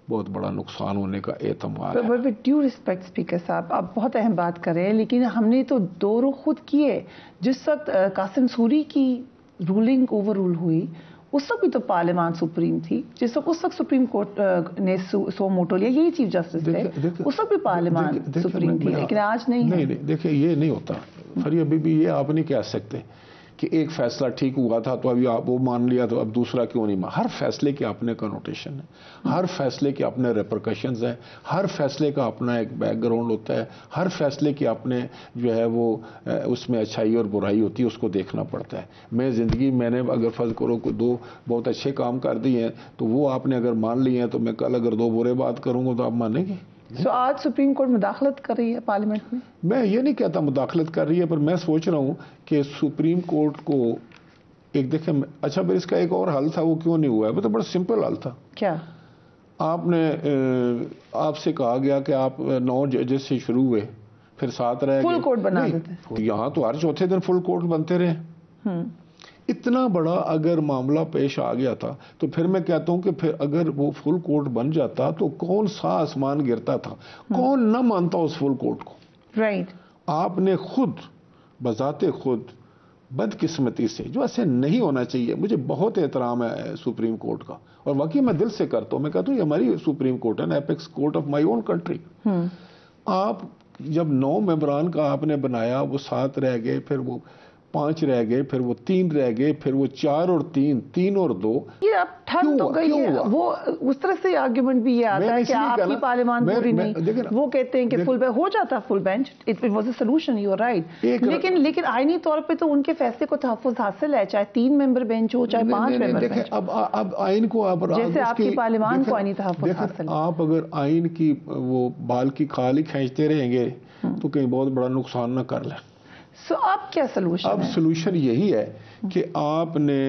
بہت بڑا نقصان ہونے کا احتمال ہے۔ ود ڈیو ریسپیکٹ اسپیکر صاحب، آپ بہت اہم بات کر رہے ہیں، لیکن ہم نے تو دو رخ خود کیے۔ جس وقت قاسم سوری کی رولنگ اوور رول ہوئی، اس وقت بھی تو پارلیمان سپریم تھی، اس وقت سپریم کورٹ نے سو موٹو لیا، یہی چیف جسٹس تھے، اس وقت بھی پارلیمان سپریم تھی، لیکن آج نہیں۔ دیکھیں یہ نہیں ہوتا فری، ابھی بھی یہ آپ نہیں کہہ سکتے کہ ایک فیصلہ ٹھیک ہوا تھا تو ابھی آپ وہ مان لیا تو اب دوسرا کیوں نہیں مان۔ ہر فیصلے کے اپنے کنوٹیشن ہے، ہر فیصلے کے اپنے ریپرکشنز ہیں، ہر فیصلے کا اپنا ایک بیک گراؤنڈ ہوتا ہے، ہر فیصلے کے اپنے جو ہے وہ اس میں اچھائی اور برائی ہوتی ہے، اس کو دیکھنا پڑتا ہے۔ میں نے اگر فرض کرو کہ 2 بہت اچھے کام کر دیے ہیں تو وہ آپ نے اگر مان لیے ہیں، تو میں کل اگر 2 برے بات کروں گا تو آپ مانیں گے؟ آج سپریم کورٹ مداخلت کر رہی ہے پارلیمنٹ میں یہ نہیں کہتا مداخلت کر رہی ہے، پر میں سوچ رہا ہوں کہ سپریم کورٹ کو ایک دیکھیں، اچھا پھر اس کا ایک اور حل تھا، وہ کیوں نہیں ہوا ہے؟ وہ تو بڑا سمپل حل تھا۔ کیا؟ آپ سے کہا گیا کہ آپ 9 ججز سے شروع ہوئے، پھر 7 رہ گئے، فل کورٹ بنا دیتے۔ یہاں تو ہر چوتھے دن فل کورٹ بنتے رہے۔ اتنا بڑا اگر معاملہ پیش آ گیا تھا تو پھر میں کہتا ہوں کہ پھر اگر وہ فل کورٹ بن جاتا تو کون سا آسمان گرتا تھا، کون نہ مانتا اس فل کورٹ کو۔ رائٹ۔ آپ نے خود بذات خود بدقسمتی سے، جو ایسے نہیں ہونا چاہیے، مجھے بہت احترام ہے سپریم کورٹ کا اور واقعی میں دل سے کرتا ہوں، میں کہتا ہوں یہ ہماری سپریم کورٹ ہے، apex court of my own country. آپ جب 9 ممبران کا آپ نے بنایا، وہ 7 رہ گئے، پھر وہ 5 رہ گئے، پھر وہ 3 رہ گئے، پھر وہ 4 اور 3 اور 2، یہ اب ٹھن تو گئی ہے۔ وہ اس طرح سے آرگیومنٹ بھی یہ آتا ہے کہ آپ کی پارلیمان پوری نہیں، وہ کہتے ہیں کہ فل بینچ ہو جاتا، full bench it was a solution, you are right, لیکن آئینی طور پہ تو ان کے فیصلے کو تحفظ حاصل ہے، چاہے 3 ممبر بینچ ہو، چاہے 5 ممبر بینچ۔ اب آئین کو جیسے آپ کی پارلیمان کو آئینی تحفظ حاصل ہے، آپ اگر آئین کی وہ بال کی کھال ہی کھینچتے رہیں گے تو کہیں بہت بڑا نقصان نہ کر لیں۔ اب کیا سلوشن ہے؟ اب سلوشن یہی ہے کہ آپ نے،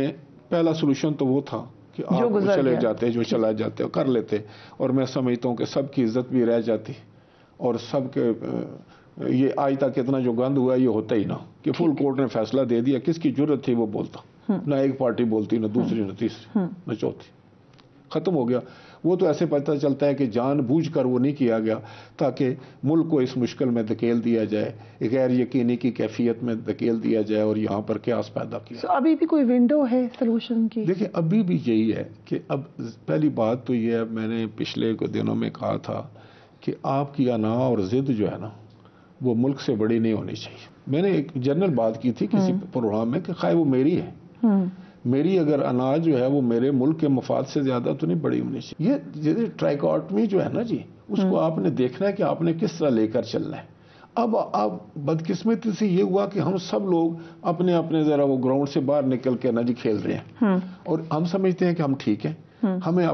پہلا سلوشن تو وہ تھا کہ آپ چلے جاتے، جو چلا جاتے کر لیتے، اور میں سمجھتا ہوں کہ سب کی عزت بھی رہ جاتی، اور سب کے یہ آج تک اتنا جو گند ہوا یہ ہوتا ہی نہ کہ فل کورٹ نے فیصلہ دے دیا، کس کی جرت تھی وہ بولتا؟ نہ ایک پارٹی بولتی، نہ دوسری، نہ تیسری، نہ چوتھی، ختم ہو گیا۔ وہ تو ایسے پتہ چلتا ہے کہ جان بوجھ کر وہ نہیں کیا گیا تاکہ ملک کو اس مشکل میں دھکیل دیا جائے، غیر یقینی کی کیفیت میں دھکیل دیا جائے اور یہاں پر قیاس پیدا کیا۔ ابھی بھی کوئی ونڈو ہے سلوشن کی؟ دیکھیں ابھی بھی یہی ہے کہ اب پہلی بات تو یہ ہے، میں نے پچھلے دنوں میں کہا تھا کہ آپ کی انا اور ضد جو ہے نا وہ ملک سے بڑی نہیں ہونی چاہیے۔ میں نے ایک جنرل بات کی تھی کسی پروگرام میں کہ خواہ وہ میری ہے، میری اگر اناج جو ہے وہ میرے ملک کے مفاد سے زیادہ تو نہیں بڑی ہونی چاہیے۔ یہ ٹرائیکاٹمی جو ہے نا جی، اس کو آپ نے دیکھنا ہے کہ آپ نے کس طرح لے کر چلنا ہے۔ اب بدقسمتی سے یہ ہوا کہ ہم سب لوگ اپنے اپنے ذرا وہ گراؤنڈ سے باہر نکل کے نا جی کھیل رہے ہیں، اور ہم سمجھتے ہیں کہ ہم ٹھیک ہیں۔ ہمیں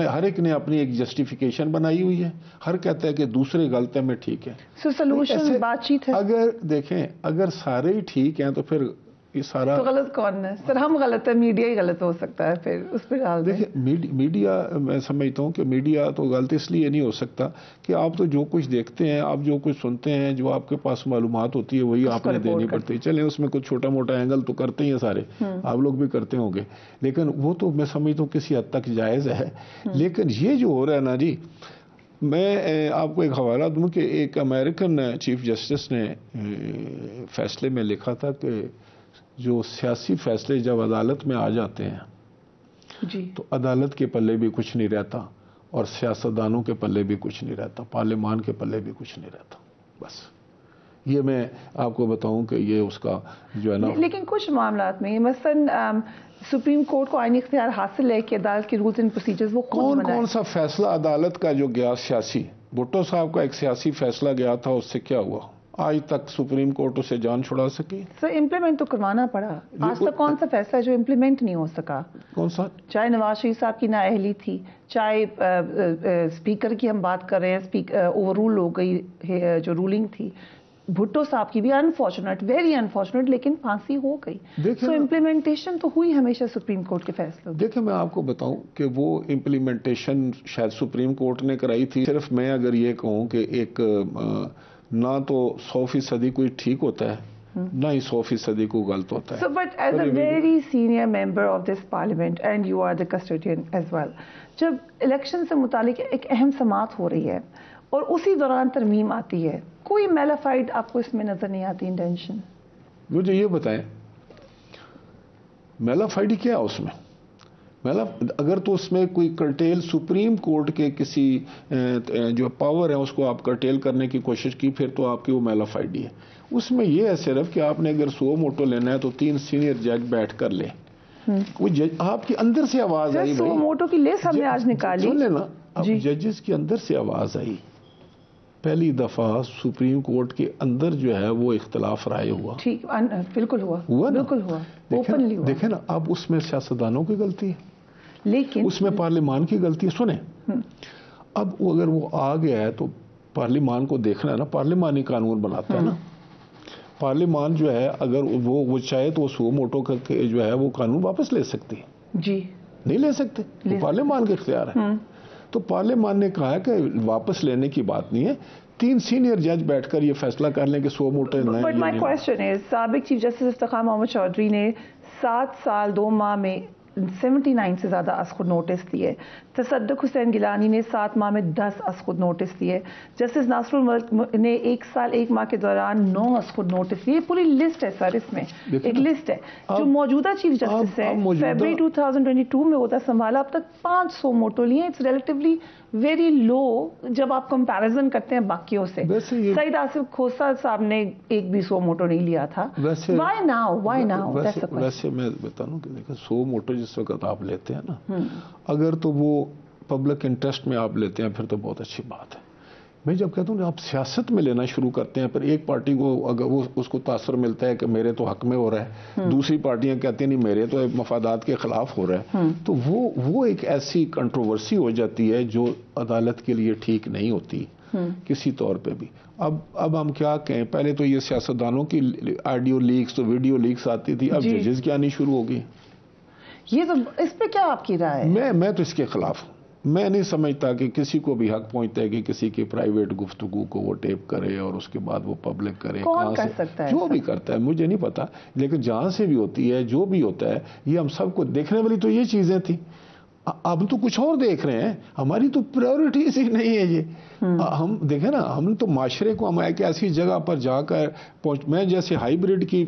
ہر ایک نے اپنی ایک جسٹیفیکیشن بنائی ہوئی ہے، ہر کہتا ہے کہ دوسرے غلط ہے، میں ٹھیک ہے۔ سولوشن بات چیت ہے۔ اگر دیکھیں اگر سارے ہی ٹھیک ہیں تو پھر یہ سارا تو غلط کون ہے؟ سر ہم غلط ہے، میڈیا ہی غلط ہو سکتا ہے، پھر اس پہ ڈال دیں۔ دیکھیں میڈیا، میں سمجھتا ہوں کہ میڈیا تو غلط اس لیے نہیں ہو سکتا کہ آپ تو جو کچھ دیکھتے ہیں، آپ جو کچھ سنتے ہیں، جو آپ کے پاس معلومات ہوتی ہے وہی آپ نے دینی پڑتی ہے۔ چلیں اس میں کچھ چھوٹا موٹا اینگل تو کرتے ہی ہیں سارے، آپ لوگ بھی کرتے ہوں گے، لیکن وہ تو میں سمجھتا ہوں کسی حد تک جائز ہے۔ لیکن یہ جو ہو رہا ہے نا جی، میں آپ کو ایک حوالہ دوں کہ ایک امریکن چیف جسٹس نے فیصلے میں لکھا تھا کہ جو سیاسی فیصلے جب عدالت میں آ جاتے ہیں جی تو عدالت کے پلے بھی کچھ نہیں رہتا اور سیاستدانوں کے پلے بھی کچھ نہیں رہتا، پارلیمان کے پلے بھی کچھ نہیں رہتا. بس یہ میں آپ کو بتاؤں کہ یہ اس کا جو ہے نا. لیکن کچھ معاملات میں مثلا سپریم کورٹ کو آئینی اختیار حاصل ہے کہ عدالت کے رولز اینڈ پروسیجرز وہ کون سا فیصلہ عدالت کا جو گیا سیاسی، بھٹو صاحب کا ایک سیاسی فیصلہ گیا تھا، اس سے کیا ہوا؟ آج تک سپریم کورٹ اسے جان چھڑا سکی؟ سر امپلیمنٹ تو کروانا پڑا. آج تک کون سا فیصلہ ہے جو امپلیمنٹ نہیں ہو سکا؟ کون سا؟ چاہے نواز شریف صاحب کی نااہلی تھی، چاہے اسپیکر کی ہم بات کر رہے ہیں، اوور رول ہو گئی جو رولنگ تھی. بھٹو صاحب کی بھی انفارچونیٹ، ویری انفارچونیٹ، لیکن پھانسی ہو گئی. سو امپلیمنٹیشن تو ہوئی ہمیشہ سپریم کورٹ کے فیصلوں. دیکھیں میں آپ کو بتاؤں کہ وہ امپلیمنٹیشن شاید سپریم کورٹ نے کرائی تھی. صرف میں اگر یہ کہوں کہ ایک نہ تو 100% کوئی ٹھیک ہوتا ہے نہ ہی 100% کو غلط ہوتا ہے. So but as a very senior member of this parliament and you are the custodian as well, جب الیکشن سے متعلق ایک اہم سماعت ہو رہی ہے اور اسی دوران ترمیم آتی ہے، کوئی میلافائڈ آپ کو اس میں نظر نہیں آتی انٹینشن؟ مجھے یہ بتائیں میلافائڈ کیا ہے اس میں؟ اگر تو اس میں کوئی کرٹیل سپریم کورٹ کے کسی جو پاور ہے اس کو آپ کرٹیل کرنے کی کوشش کی، پھر تو آپ کی وہ میلافائڈی ہے. اس میں یہ ہے صرف کہ آپ نے اگر سو موٹو لینا ہے تو 3 سینئر جج بیٹھ کر لیں. وہ آپ کے اندر سے آواز آئی، سو موٹو کی لسٹ ہم نے آج نکالی. سن لینا، اب ججز کے اندر سے آواز آئی. پہلی دفعہ سپریم کورٹ کے اندر جو ہے وہ اختلاف رائے ہوا. ٹھیک، بالکل ہوا، بالکل ہوا، اوپنلی ہوا. دیکھیں نا، اب اس میں سیاستدانوں کی غلطی ہے، لیکن اس میں پارلیمان کی غلطی ہے. سنیں، اب اگر وہ آ گیا ہے تو پارلیمان کو دیکھنا ہے نا، پارلیمانی قانون بناتا ہے نا. پارلیمان جو ہے اگر وہ چاہے تو سو موٹو کر کے جو ہے وہ قانون واپس لے سکتی ہے. جی نہیں لے سکتے، وہ پارلیمان کا اختیار ہے. تو پارلیمان نے کہا کہ واپس لینے کی بات نہیں ہے، 3 سینئر جج بیٹھ کر یہ فیصلہ کر لیں کہ سو موٹو نہیں. بٹ مائی کوشچن از، سابق چیف جسٹس افتخار محمد چودھری نے 7 سال 2 ماہ میں 79 سے زیادہ از خود نوٹس دیے. تصدق حسین گیلانی نے 7 ماہ میں 10 از خود نوٹس دیے. جسٹس ناصر الملک نے 1 سال 1 ماہ کے دوران 9 از خود نوٹس دیے. پوری لسٹ ہے سر، اس میں ایک لسٹ ہے. جو موجودہ چیف جسٹس ہے فیبرری 2022 میں ہوتا سنبھالا، اب تک 500 موٹو لیے. اٹس ریلیٹیولی ویری لو جب آپ کمپیریزن کرتے ہیں باقیوں سے. سعید آصف کھوسہ صاحب نے ایک بھی 100 موٹو نہیں لیا تھا. Why now? ویسے میں بتاؤں کہ دیکھیں 100 موٹو جس وقت آپ لیتے ہیں نا، اگر تو وہ پبلک انٹرسٹ میں آپ لیتے ہیں پھر تو بہت اچھی بات ہے. میں جب کہتا ہوں کہ آپ سیاست میں لینا شروع کرتے ہیں، پھر ایک پارٹی کو اگر اس کو تاثر ملتا ہے کہ میرے تو حق میں ہو رہا ہے، دوسری پارٹیاں کہتی ہیں نہیں میرے تو مفادات کے خلاف ہو رہا ہے، تو وہ ایک ایسی کنٹروورسی ہو جاتی ہے جو عدالت کے لیے ٹھیک نہیں ہوتی کسی طور پہ بھی. اب ہم کیا کہیں، پہلے تو یہ سیاستدانوں کی آڈیو لیکس تو ویڈیو لیکس آتی تھی، اب ججز کی آنی شروع ہو گئی. یہ تو اس پہ کیا آپ کی رائے ہے؟ میں تو اس کے خلاف ہوں. میں نہیں سمجھتا کہ کسی کو بھی حق پہنچتا ہے کہ کسی کی پرائیویٹ گفتگو کو وہ ٹیپ کرے اور اس کے بعد وہ پبلک کرے. کون کر سکتا ہے؟ جو بھی کرتا ہے مجھے نہیں پتا، لیکن جہاں سے بھی ہوتی ہے جو بھی ہوتا ہے یہ ہم سب کو دیکھنے والی تو یہ چیزیں تھیں. اب تو کچھ اور دیکھ رہے ہیں، ہماری تو پریورٹیز ہی نہیں ہے یہ. ہم دیکھیں نا، ہم تو معاشرے کو ہم ایک ایسی جگہ پر جا کر میں جیسے ہائیبریڈ کی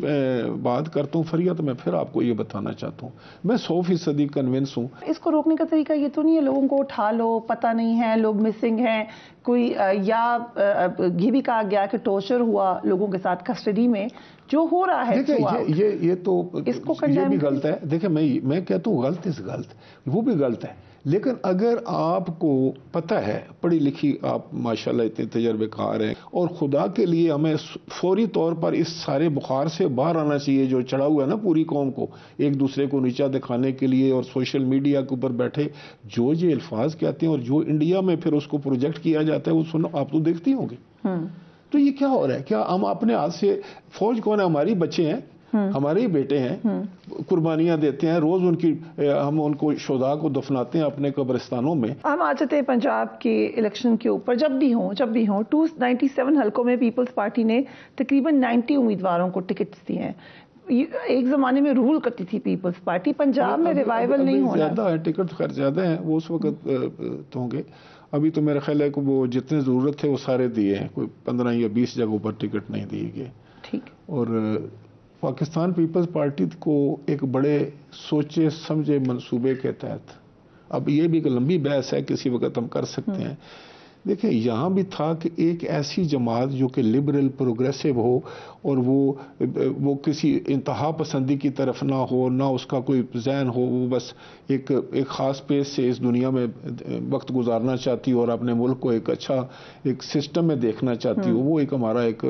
بات کرتا ہوں فریہ، تو میں پھر آپ کو یہ بتانا چاہتا ہوں میں 100% کنونس ہوں. اس کو روکنے کا طریقہ یہ تو نہیں ہے لوگوں کو اٹھا لو، پتہ نہیں ہے لوگ مسنگ ہیں کوئی، یا یہ بھی کہا گیا کہ ٹارچر ہوا لوگوں کے ساتھ کسٹڈی میں جو ہو رہا ہے. یہ تو اس کو یہ بھی غلط ہے. دیکھیں میں کہتا ہوں غلط وہ بھی غلط ہے، لیکن اگر آپ کو پتہ ہے، پڑھی لکھی آپ ماشاءاللہ اتنے تجربے کار ہیں، اور خدا کے لیے ہمیں فوری طور پر اس سارے بخار سے باہر آنا چاہیے جو چڑھا ہوا ہے نا پوری قوم کو ایک دوسرے کو نیچا دکھانے کے لیے، اور سوشل میڈیا کے اوپر بیٹھے جو یہ الفاظ کہتے ہیں اور جو انڈیا میں پھر اس کو پروجیکٹ کیا جاتا ہے وہ سنو آپ تو دیکھتی ہوں گے. تو یہ کیا ہو رہا ہے؟ کیا ہم اپنے ہاتھ سے، فوج کون ہے؟ ہماری بچے ہیں، ہمارے ہی بیٹے ہیں، قربانیاں دیتے ہیں روز، ہم ان کو شہداء کو دفناتے ہیں اپنے قبرستانوں میں. ہم آ جاتے ہیں پنجاب کے الیکشن کے اوپر. جب بھی ہوں 297 حلقوں میں پیپلز پارٹی نے تقریباً 90 امیدواروں کو ٹکٹس دیے ہیں. ایک زمانے میں رول کرتی تھی پیپلز پارٹی، پنجاب میں ریوائول نہیں ہونا. زیادہ ہے ٹکٹ، خیر زیادہ ہیں وہ اس وقت تو ہوں گے. ابھی تو میرا خیال ہے کہ وہ جتنے ضرورت تھے وہ سارے دیے ہیں، کوئی 15 یا 20 جگہوں پر ٹکٹ نہیں دیے گئے. ٹھیک. پاکستان پیپلز پارٹی کو ایک بڑے سوچے سمجھے منصوبے کے تحت، اب یہ بھی ایک لمبی بحث ہے، کسی وقت ہم کر سکتے ہیں، دیکھیں یہاں بھی تھا کہ ایک ایسی جماعت جو کہ لبرل پروگریسو ہو اور وہ کسی انتہا پسندی کی طرف نہ ہو، نہ اس کا کوئی ذہن ہو، وہ بس ایک خاص پیس سے اس دنیا میں وقت گزارنا چاہتی ہو اور اپنے ملک کو ایک اچھا ایک سسٹم میں دیکھنا چاہتی ہو، وہ ایک ہمارا ایک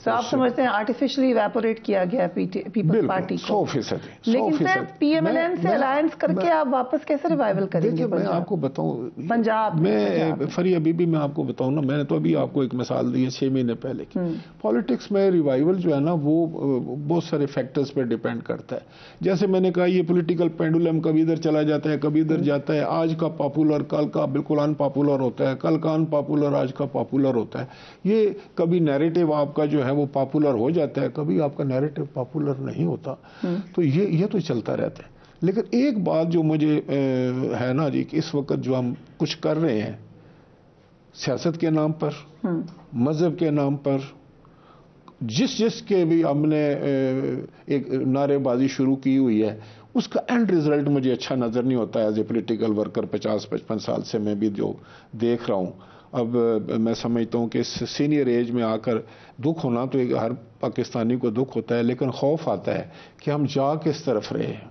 آپ سمجھتے ہیں آرٹیفیشلی ایواپوریٹ کیا گیا پیپلز پارٹی کو؟ 100%۔ لیکن سر پی ایم ایل این سے الائنس کر کے آپ واپس کیسے ریوائول کریں گے؟ دیکھیں میں آپ کو بتاؤں، پنجاب فری ابھی بھی میں آپ کو بتاؤں نا، میں نے تو ابھی آپ کو ایک مثال دی ہے 6 مہینے پہلے کی، پالیٹکس میں ریوائول جو ہے نا وہ بہت سارے فیکٹرز پہ ڈیپینڈ کرتا ہے، جیسے میں نے کہا یہ پولیٹیکل پینڈولم کبھی ادھر چلا جاتا ہے کبھی ادھر جاتا ہے، آج کا پاپولر کل کا بالکل ان پاپولر ہوتا ہے، کل کا ان پاپولر آج کا پاپولر ہوتا ہے، یہ کبھی نیریٹو آپ کا جو ہے وہ پاپولر ہو جاتا ہے، کبھی آپ کا نیریٹو پاپولر نہیں ہوتا، تو یہ تو چلتا رہتا ہے۔ لیکن ایک بات جو مجھے ہے نا جی کہ اس وقت جو ہم کچھ کر رہے ہیں سیاست کے نام پر، مذہب کے نام پر، جس کے بھی ہم نے ایک نعرے بازی شروع کی ہوئی ہے، اس کا اینڈ ریزلٹ مجھے اچھا نظر نہیں ہوتا ایز اے پولیٹیکل ورکر 50-55 سال سے میں بھی جو دیکھ رہا ہوں۔ اب میں سمجھتا ہوں کہ سینئر ایج میں آ کر دکھ ہونا تو ہر پاکستانی کو دکھ ہوتا ہے، لیکن خوف آتا ہے کہ ہم جا کس طرف رہے ہیں،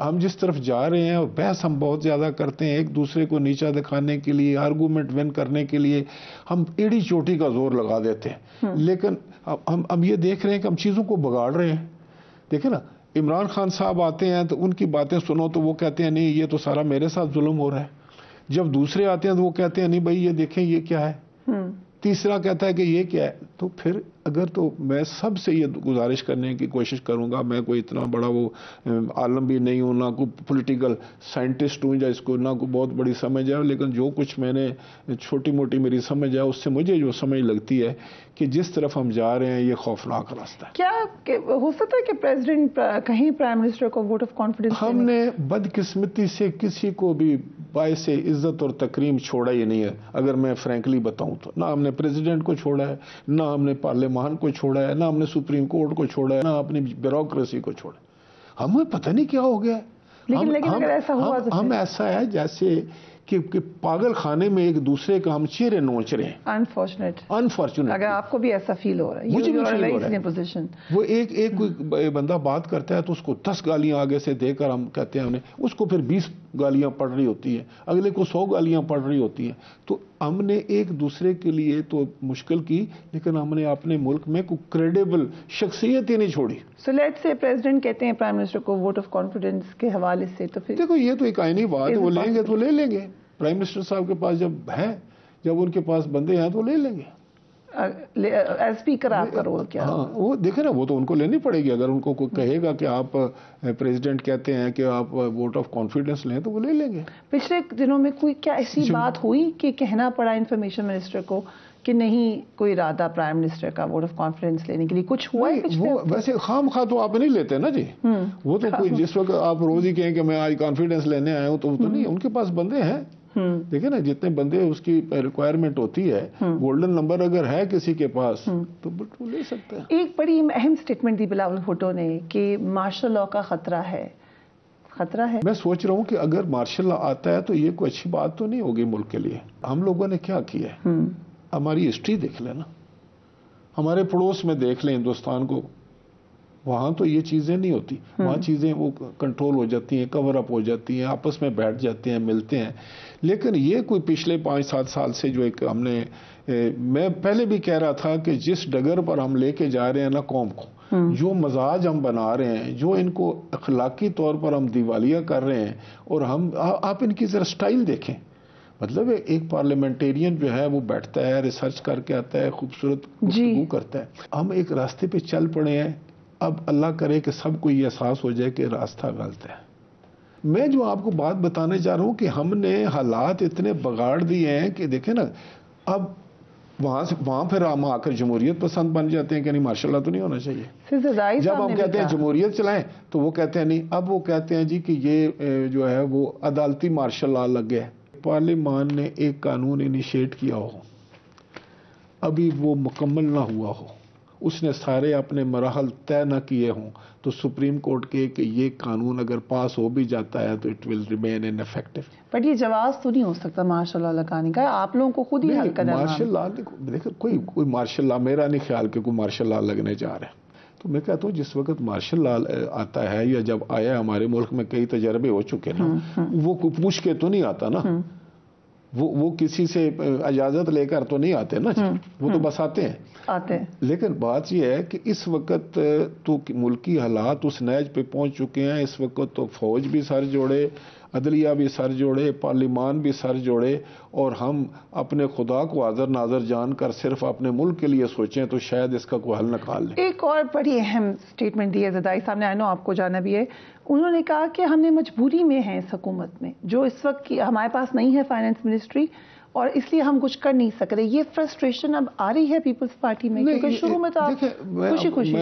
ہم جس طرف جا رہے ہیں، اور بحث ہم بہت زیادہ کرتے ہیں ایک دوسرے کو نیچا دکھانے کے لیے، آرگومنٹ ون کرنے کے لیے ہم ایڑی چوٹی کا زور لگا دیتے ہیں، لیکن ہم یہ دیکھ رہے ہیں کہ ہم چیزوں کو بگاڑ رہے ہیں۔ دیکھیں نا عمران خان صاحب آتے ہیں تو ان کی باتیں سنو تو وہ کہتے ہیں نہیں یہ تو سارا میرے ساتھ ظلم ہو رہا ہے، جب دوسرے آتے ہیں تو وہ کہتے ہیں نہیں بھائی یہ دیکھیں یہ کیا ہے، تیسرا کہتا ہے کہ یہ کیا ہے۔ تو پھر اگر تو میں سب سے یہ گزارش کرنے کی کوشش کروں گا، میں کوئی اتنا بڑا وہ عالم بھی نہیں ہوں، نہ کوئی پولیٹیکل سائنٹسٹ ہوں، یا اس کو نہ کوئی بہت بڑی سمجھ ہے، لیکن جو کچھ میں نے چھوٹی موٹی میری سمجھ ہے اس سے مجھے جو سمجھ لگتی ہے کہ جس طرف ہم جا رہے ہیں یہ خوفناک راستہ ہے۔ کیا ہو سکتا ہے کہ پریزیڈنٹ کہیں پرائم منسٹر کو ووٹ آف کانفیڈنس؟ ہم نے بدقسمتی سے کسی کو بھی باعث عزت اور تکریم چھوڑا ہی نہیں ہے، اگر میں فرینکلی بتاؤں تو، نہ ہم نے پریزیڈنٹ کو چھوڑا ہے، نہ ہم نے پارلیمان کو چھوڑا ہے، نہ ہم نے سپریم کورٹ کو چھوڑا ہے، نہ اپنی بیوروکریسی کو چھوڑا ہے۔ ہمیں پتہ نہیں کیا ہو گیا، لیکن اگر ایسا ہوا تو ہم ایسا ہے جیسے کہ پاگل خانے میں ایک دوسرے کا ہم چہرے نوچ رہے ہیں۔ انفارچونیٹ اگر آپ کو بھی ایسا فیل ہو رہا ہے، مجھے بھی فیل ہو رہا ہے، وہ ایک کوئی بندہ بات کرتا ہے تو اس کو 10 گالیاں آگے سے دے کر ہم کہتے ہیں اس کو پھر 20 گالیاں پڑ رہی ہوتی ہیں، اگلے کو 100 گالیاں پڑ رہی ہوتی ہیں، تو ہم نے ایک دوسرے کے لیے تو مشکل کی، لیکن ہم نے اپنے ملک میں کوئی کریڈیبل شخصیت ہی نہیں چھوڑی۔ سو لیٹس سے پریزیڈنٹ کہتے ہیں پرائم منسٹر کو ووٹ آف کانفیڈنس کے حوالے سے، تو پھر دیکھو یہ تو ایک آئینی بات ہے، وہ لیں گے تو لے لیں گے، پرائم منسٹر صاحب کے پاس جب ہے، جب ان کے پاس بندے ہیں تو لے لیں گے۔ ایز اسپیکر آپ کا رول کیا؟ ہاں وہ دیکھیں نا، وہ تو ان کو لینی پڑے گی، اگر ان کو کوئی کہے گا کہ آپ پریزیڈنٹ کہتے ہیں کہ آپ ووٹ آف کانفیڈنس لیں تو وہ لے لیں گے۔ پچھلے دنوں میں کوئی کیا ایسی بات ہوئی کہ کہنا پڑا انفارمیشن منسٹر کو کہ نہیں کوئی ارادہ پرائم منسٹر کا ووٹ آف کانفیڈنس لینے کے لیے، کچھ ہوا ہے؟ وہ ویسے خام خواہ تو آپ نہیں لیتے نا جی، وہ تو کوئی جس وقت آپ روز ہی کہیں کہ میں آج کانفیڈنس لینے آیا ہوں تو نہیں، ان کے پاس بندے ہیں، دیکھیں نا جتنے بندے اس کی ریکوائرمنٹ ہوتی ہے، گولڈن نمبر اگر ہے کسی کے پاس تو وہ لے سکتے ہیں۔ ایک بڑی اہم سٹیٹمنٹ دی بلاول بھٹو نے کہ مارشل لاء کا خطرہ ہے۔ میں سوچ رہا ہوں کہ اگر مارشل لاء آتا ہے تو یہ کوئی اچھی بات تو نہیں ہوگی ملک کے لیے۔ ہم لوگوں نے کیا کیا ہے، ہماری ہسٹری دیکھ لینا، ہمارے پڑوس میں دیکھ لیں ہندوستان کو، وہاں تو یہ چیزیں نہیں ہوتی، وہاں چیزیں وہ کنٹرول ہو جاتی ہیں، کور اپ ہو جاتی ہیں، آپس میں بیٹھ جاتے ہیں، ملتے ہیں۔ لیکن یہ کوئی پچھلے 5-7 سال سے جو ایک ہم نے، میں پہلے بھی کہہ رہا تھا کہ جس ڈگر پر ہم لے کے جا رہے ہیں نا قوم کو، جو مزاج ہم بنا رہے ہیں، جو ان کو اخلاقی طور پر ہم دیوالیہ کر رہے ہیں، اور آپ ان کی ذرا سٹائل دیکھیں، مطلب ایک پارلیمنٹیرین جو ہے وہ بیٹھتا ہے، ریسرچ کر کے آتا ہے، خوبصورت گفتگو کرتا ہے، ہم ایک راستے پہ چل پڑے ہیں۔ اب اللہ کرے کہ سب کو یہ احساس ہو جائے کہ راستہ غلط ہے۔ میں جو آپ کو بات بتانے جا رہا ہوں کہ ہم نے حالات اتنے بگاڑ دیے ہیں کہ دیکھیں نا، اب وہاں پھر ہم آ کر جمہوریت پسند بن جاتے ہیں کہ نہیں ماشاء اللہ تو نہیں ہونا چاہیے۔ جب ہم کہتے ہیں جمہوریت چلائیں تو وہ کہتے ہیں نہیں، اب وہ کہتے ہیں جی کہ یہ جو ہے وہ عدالتی مارشل لاء لگ گیا۔ پارلیمان نے ایک قانون انیشیٹ کیا ہو، ابھی وہ مکمل نہ ہوا ہو، اس نے سارے اپنے مراحل طے نہ کیے ہوں تو سپریم کورٹ کے کہ یہ قانون اگر پاس ہو بھی جاتا ہے تو it will remain in effective. But یہ جواز تو نہیں ہو سکتا مارشل لا لگانے کا, آپ لوگوں کو خود ہی حل کرنا. مارشل لا دیکھو کوئی مارشل لا, میرا نہیں خیال کہ کوئی مارشل لا لگنے جا رہا ہے. تو میں کہتا ہوں جس وقت مارشل لا آتا ہے یا جب آیا ہمارے ملک میں کئی تجربے ہو چکے نا, وہ پوچھ کے تو نہیں آتا نا, وہ کسی سے اجازت لے کر تو نہیں آتے نا, وہ تو بس آتے ہیں. لیکن بات یہ ہے کہ اس وقت تو ملکی حالات اس نیج پہ پہنچ چکے ہیں. اس وقت تو فوج بھی سر جوڑے, عدلیہ بھی سر جوڑے, پارلیمان بھی سر جوڑے, اور ہم اپنے خدا کو حاضر ناظر جان کر صرف اپنے ملک کے لیے سوچیں تو شاید اس کا کوئی حل نکال لیں. ایک اور بڑی اہم سٹیٹمنٹ دی ہے زرداری صاحب نے, آئی نو آپ کو جانا بھی ہے. انہوں نے کہا کہ ہم نے مجبوری میں ہیں اس حکومت میں, جو اس وقت ہمارے پاس نہیں ہے فائنانس منسٹری, اور اس لیے ہم کچھ کر نہیں سک رہے. یہ فرسٹریشن اب آ رہی ہے پیپلز پارٹی میں, کیونکہ شروع میں تو آپ خوشی خوشی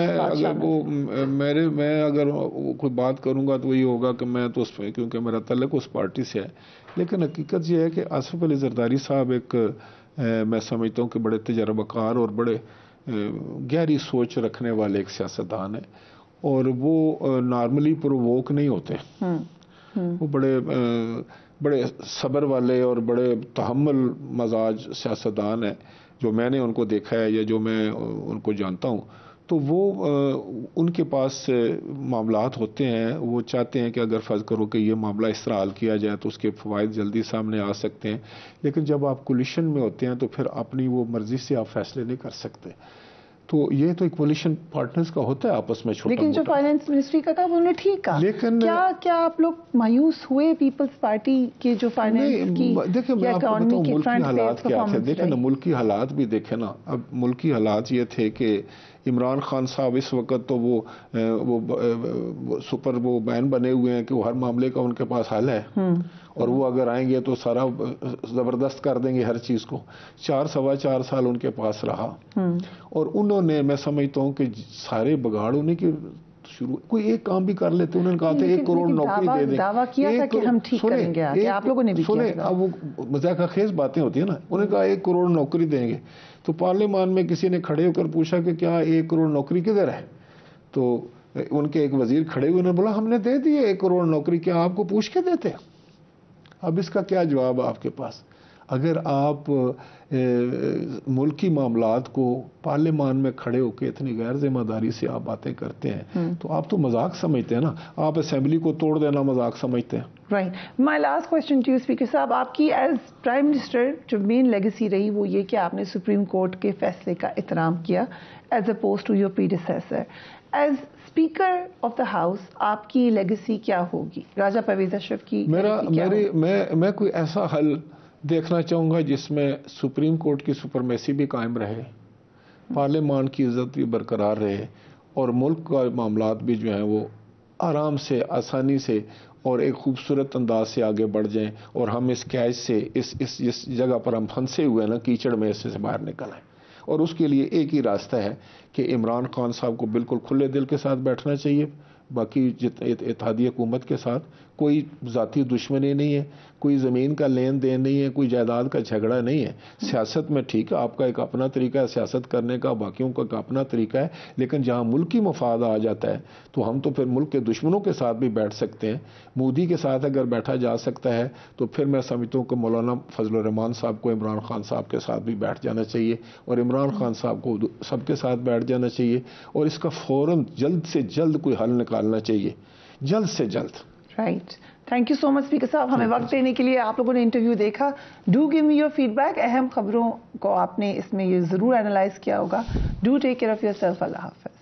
میں اگر کوئی بات کروں گا تو وہی ہوگا کہ میں تو اس پہ, کیونکہ میرا تعلق اس پارٹی سے ہے. لیکن حقیقت یہ ہے کہ آصف علی زرداری صاحب ایک میں سمجھتا ہوں کہ بڑے تجربہ کار اور بڑے گہری سوچ رکھنے والے ایک سیاستدان ہیں, اور وہ نارملی پرووک نہیں ہوتے. وہ بڑے صبر والے اور بڑے تحمل مزاج سیاستدان ہیں جو میں نے ان کو دیکھا ہے یا جو میں ان کو جانتا ہوں. تو وہ ان کے پاس معاملات ہوتے ہیں, وہ چاہتے ہیں کہ اگر فرض کرو کہ یہ معاملہ اس طرح حل کیا جائے تو اس کے فوائد جلدی سامنے آ سکتے ہیں. لیکن جب آپ کولیشن میں ہوتے ہیں تو پھر اپنی وہ مرضی سے آپ فیصلے نہیں کر سکتے. تو یہ تو ایک کولیشن پارٹنرز کا ہوتا ہے آپس میں چھوٹا. لیکن جو فائنانس منسٹری کا تھا انہوں نے ٹھیک کہا. لیکن کیا آپ لوگ مایوس ہوئے پیپلز پارٹی کے جو فائنانس کی دیکھیں میں آپ کو بتاؤں ملکی حالات کیا تھے. دیکھیں نا ملکی حالات بھی دیکھیں نا. اب ملکی حالات یہ تھے کہ عمران خان صاحب اس وقت تو وہ سپر وہ مین بنے ہوئے ہیں کہ وہ ہر معاملے کا ان کے پاس حل ہے, اور وہ اگر آئیں گے تو سارا زبردست کر دیں گے ہر چیز کو. 4.25 سال ان کے پاس رہا, اور انہوں نے میں سمجھتا ہوں کہ سارے بگاڑ انہیں کی شروع, کوئی ایک کام بھی کر لیتے. انہوں نے کہا تھا 1 کروڑ نوکری دے دیں. دعویٰ کیا تھا کہ ہم ٹھیک کریں گے, آپ لوگوں نے بھی کیا. سنیں, اب وہ مذاق خیز باتیں ہوتی ہیں نا. انہوں نے کہا 1 کروڑ نوکری دیں گے, تو پارلیمان میں کسی نے کھڑے ہو کر پوچھا کہ کیا 1 کروڑ نوکری کدھر ہے, تو ان کے ایک وزیر کھڑے ہوئے, انہوں نے بولا ہم نے دے دی 1 کروڑ نوکری, کیا آپ کو پوچھ کے دیتے. اب اس کا کیا جواب ہے آپ کے پاس؟ اگر آپ ملکی معاملات کو پارلیمان میں کھڑے ہو کے اتنی غیر ذمہ داری سے آپ باتیں کرتے ہیں تو آپ تو مذاق سمجھتے ہیں نا. آپ اسمبلی کو توڑ دینا مذاق سمجھتے ہیں. Right. My last question to you speaker صاحب, آپ کی ایز پرائم منسٹر جو مین لیگیسی رہی وہ یہ کہ آپ نے سپریم کورٹ کے فیصلے کا احترام کیا as opposed to your predecessor. As speaker of the house آپ کی لیگیسی کیا ہوگی؟ راجہ پرویز اشرف کی میں کوئی ایسا حل دیکھنا چاہوں گا جس میں سپریم کورٹ کی سپرمیسی بھی قائم رہے, پارلیمان کی عزت بھی برقرار رہے, اور ملک کا معاملات بھی جو ہیں وہ آرام سے, آسانی سے اور ایک خوبصورت انداز سے آگے بڑھ جائیں, اور ہم اس کیچ سے اس جگہ پر ہم پھنسے ہوئے ہیں نا کیچڑ میں, اس سے باہر نکل آئیں. اور اس کے لیے ایک ہی راستہ ہے کہ عمران خان صاحب کو بالکل کھلے دل کے ساتھ بیٹھنا چاہیے, باقی اتحادی حکومت کے ساتھ کوئی ذاتی دشمنی نہیں ہے, کوئی زمین کا لین دین نہیں ہے, کوئی جائیداد کا جھگڑا نہیں ہے. سیاست میں ٹھیک ہے آپ کا ایک اپنا طریقہ ہے سیاست کرنے کا, باقیوں کا اپنا طریقہ ہے, لیکن جہاں ملکی مفاد آ جاتا ہے تو ہم تو پھر ملک کے دشمنوں کے ساتھ بھی بیٹھ سکتے ہیں. مودی کے ساتھ اگر بیٹھا جا سکتا ہے تو پھر میں سمجھتا ہوں کہ مولانا فضل الرحمان صاحب کو عمران خان صاحب کے ساتھ بھی بیٹھ جانا چاہیے, اور عمران خان صاحب کو سب کے ساتھ بیٹھ جانا چاہیے, اور اس کا فوراً جلد سے جلد کوئی حل نکالنا چاہیے, جلد سے جلد. Right. Thank you so much speaker صاحب, ہمیں وقت دینے کے لیے. آپ لوگوں نے انٹرویو دیکھا, do give me your feedback. اہم خبروں کو آپ نے اس میں یہ ضرور اینالائز کیا ہوگا. Do take care of yourself. Allah حافظ.